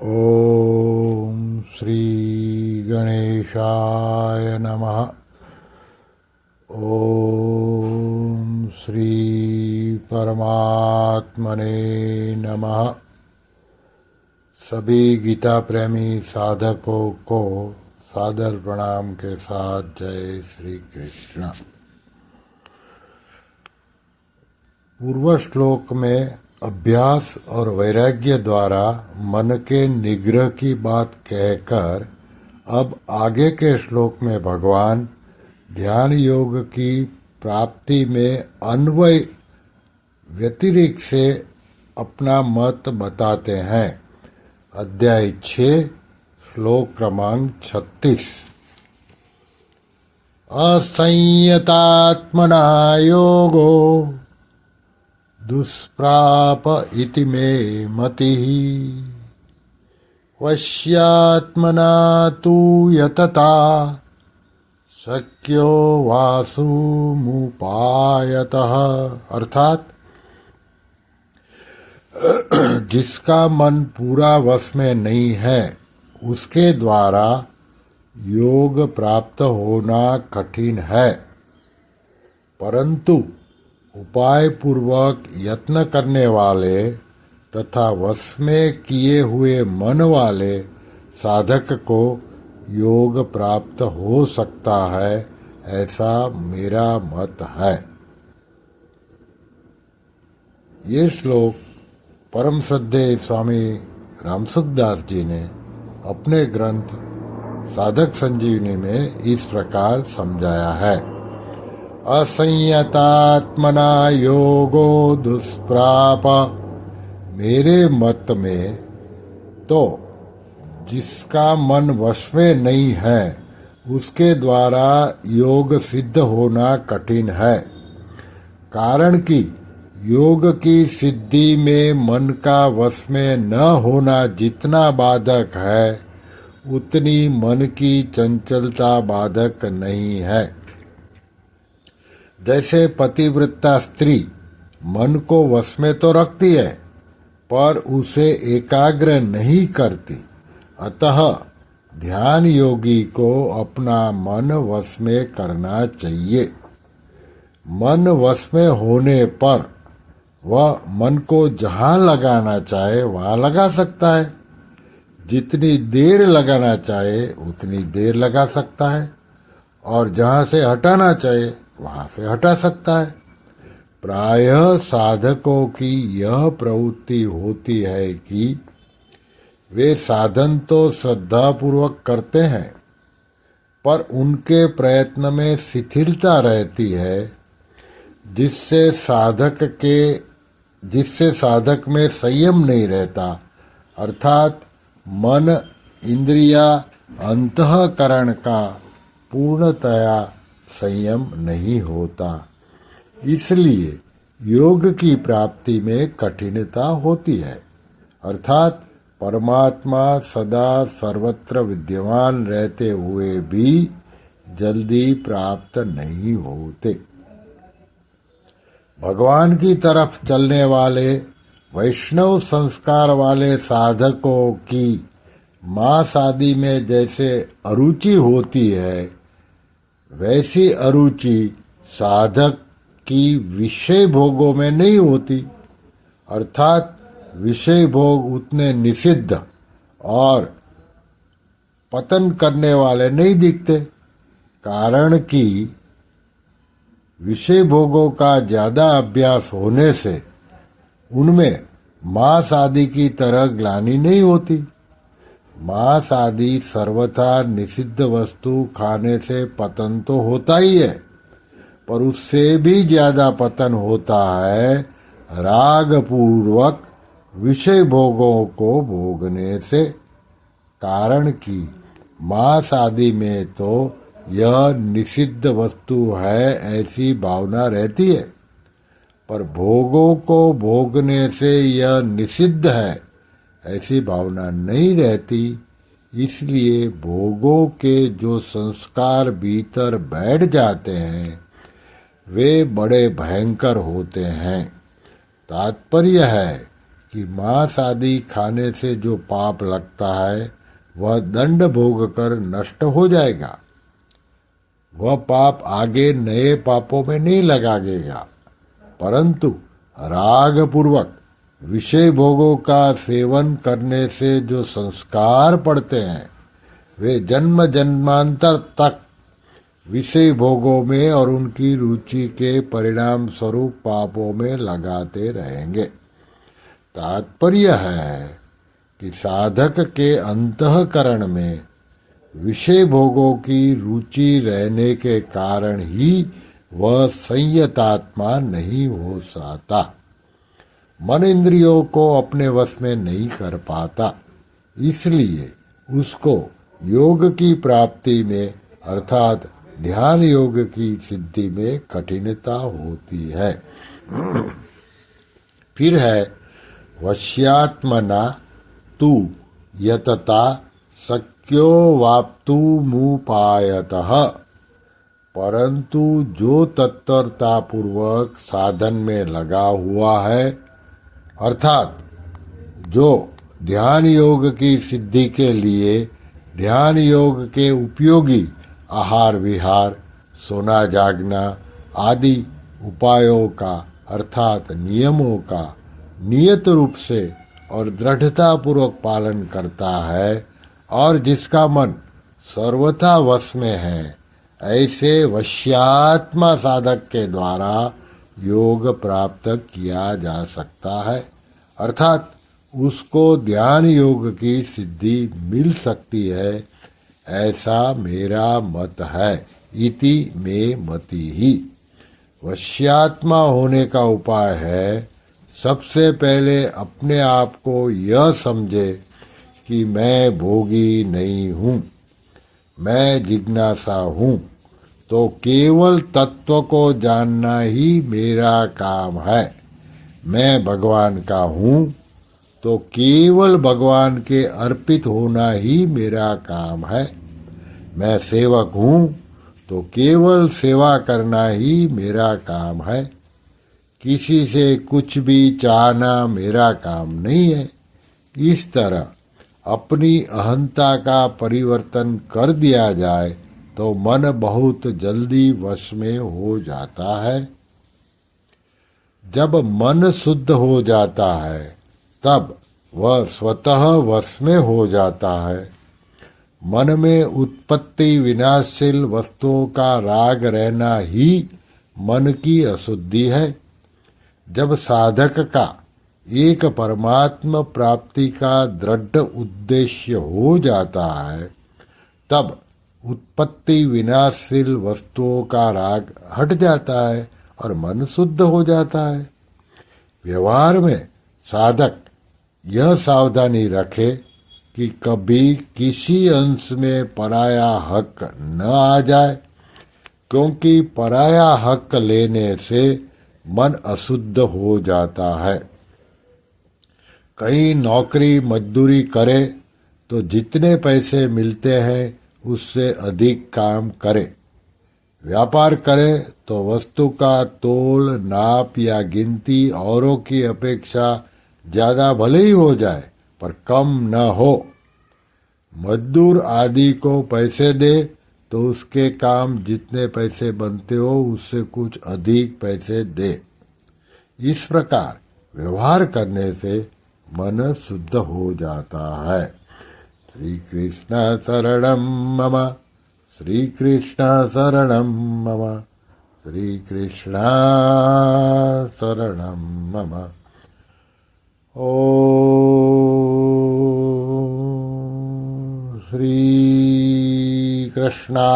ओम श्री गणेशाय नमः। ओम श्री परमात्मने नमः। सभी गीता प्रेमी साधकों को सादर प्रणाम के साथ जय श्री कृष्ण। पूर्व श्लोक में अभ्यास और वैराग्य द्वारा मन के निग्रह की बात कहकर अब आगे के श्लोक में भगवान ध्यान योग की प्राप्ति में अन्वय व्यतिरिक्त से अपना मत बताते हैं। अध्याय 6 श्लोक क्रमांक 36। असंयतात्मना योगो दुष्प्राप इति मे मतिः वश्यात्मना तु यतता शक्यो वासुमुपायतः। अर्थात जिसका मन पूरा वश में नहीं है उसके द्वारा योग प्राप्त होना कठिन है, परंतु उपाय पूर्वक यत्न करने वाले तथा वश में किए हुए मन वाले साधक को योग प्राप्त हो सकता है, ऐसा मेरा मत है। ये श्लोक परम श्रद्धेय स्वामी रामसुखदास जी ने अपने ग्रंथ साधक संजीवनी में इस प्रकार समझाया है। असंयतात्मना योगो दुष्प्राप। मेरे मत में तो जिसका मन वश में नहीं है उसके द्वारा योग सिद्ध होना कठिन है, कारण कि योग की सिद्धि में मन का वश में न होना जितना बाधक है उतनी मन की चंचलता बाधक नहीं है। जैसे पतिव्रता स्त्री मन को वश में तो रखती है पर उसे एकाग्र नहीं करती, अतः ध्यान योगी को अपना मन वश में करना चाहिए। मन वश में होने पर वह मन को जहाँ लगाना चाहे वहाँ लगा सकता है, जितनी देर लगाना चाहे उतनी देर लगा सकता है और जहाँ से हटाना चाहे वहाँ से हटा सकता है। प्रायः साधकों की यह प्रवृत्ति होती है कि वे साधन तो श्रद्धापूर्वक करते हैं पर उनके प्रयत्न में शिथिलता रहती है, जिससे साधक में संयम नहीं रहता, अर्थात मन इंद्रिया अंतःकरण का पूर्णतया संयम नहीं होता। इसलिए योग की प्राप्ति में कठिनता होती है, अर्थात परमात्मा सदा सर्वत्र विद्यमान रहते हुए भी जल्दी प्राप्त नहीं होते। भगवान की तरफ चलने वाले वैष्णव संस्कार वाले साधकों की मांस आदि में जैसे अरुचि होती है, वैसी अरुचि साधक की विषय भोगों में नहीं होती, अर्थात विषय भोग उतने निषिद्ध और पतन करने वाले नहीं दिखते, कारण कि विषय भोगों का ज्यादा अभ्यास होने से उनमें मांस आदि की तरह ग्लानि नहीं होती। मांस आदि सर्वथा निषिद्ध वस्तु खाने से पतन तो होता ही है, पर उससे भी ज्यादा पतन होता है राग पूर्वक विषय भोगों को भोगने से, कारण कि मांस आदि में तो यह निषिद्ध वस्तु है ऐसी भावना रहती है, पर भोगों को भोगने से यह निषिद्ध है ऐसी भावना नहीं रहती। इसलिए भोगों के जो संस्कार भीतर बैठ जाते हैं वे बड़े भयंकर होते हैं। तात्पर्य है कि मांस आदि खाने से जो पाप लगता है वह दंड भोग कर नष्ट हो जाएगा। वह पाप आगे नए पापों में नहीं लगाएगा, परंतु राग पूर्वक विषय भोगों का सेवन करने से जो संस्कार पड़ते हैं वे जन्म जन्मांतर तक विषय भोगों में और उनकी रुचि के परिणाम स्वरूप पापों में लगाते रहेंगे। तात्पर्य है कि साधक के अंतःकरण में विषय भोगों की रुचि रहने के कारण ही वह संयतात्मा नहीं हो सकता, मन इंद्रियों को अपने वश में नहीं कर पाता। इसलिए उसको योग की प्राप्ति में अर्थात ध्यान योग की सिद्धि में कठिनता होती है। फिर है वश्यात्मना तु यतता शक्यो वाप्तुमुपायतः, परंतु जो तत्परता पूर्वक साधन में लगा हुआ है अर्थात जो ध्यान योग की सिद्धि के लिए ध्यान योग के उपयोगी आहार विहार, सोना जागना आदि उपायों का अर्थात नियमों का नियत रूप से और दृढ़ता पूर्वक पालन करता है और जिसका मन सर्वथा वश में है, ऐसे वश्यात्मा साधक के द्वारा योग प्राप्त किया जा सकता है, अर्थात उसको ध्यान योग की सिद्धि मिल सकती है, ऐसा मेरा मत है। इति मे मति ही। वश्यात्मा होने का उपाय है सबसे पहले अपने आप को यह समझे कि मैं भोगी नहीं हूँ, मैं जिज्ञासा हूँ, तो केवल तत्व को जानना ही मेरा काम है। मैं भगवान का हूँ, तो केवल भगवान के अर्पित होना ही मेरा काम है। मैं सेवक हूँ, तो केवल सेवा करना ही मेरा काम है। किसी से कुछ भी चाहना मेरा काम नहीं है। इस तरह अपनी अहंता का परिवर्तन कर दिया जाए तो मन बहुत जल्दी वश में हो जाता है। जब मन शुद्ध हो जाता है तब वह स्वतः वश में हो जाता है। मन में उत्पत्ति विनाशशील वस्तुओं का राग रहना ही मन की अशुद्धि है। जब साधक का एक परमात्मा प्राप्ति का दृढ़ उद्देश्य हो जाता है तब उत्पत्ति विनाशशील वस्तुओं का राग हट जाता है और मन शुद्ध हो जाता है। व्यवहार में साधक यह सावधानी रखे कि कभी किसी अंश में पराया हक न आ जाए, क्योंकि पराया हक लेने से मन अशुद्ध हो जाता है। कहीं नौकरी मजदूरी करे तो जितने पैसे मिलते हैं उससे अधिक काम करे। व्यापार करे तो वस्तु का तोल नाप या गिनती औरों की अपेक्षा ज्यादा भले ही हो जाए पर कम न हो। मजदूर आदि को पैसे दे तो उसके काम जितने पैसे बनते हो उससे कुछ अधिक पैसे दे। इस प्रकार व्यवहार करने से मन शुद्ध हो जाता है। श्री कृष्ण शरणं मम, श्री कृष्ण शरणं मम, श्री कृष्ण शरणं मम। ओम श्री कृष्णार्पणमस्तु।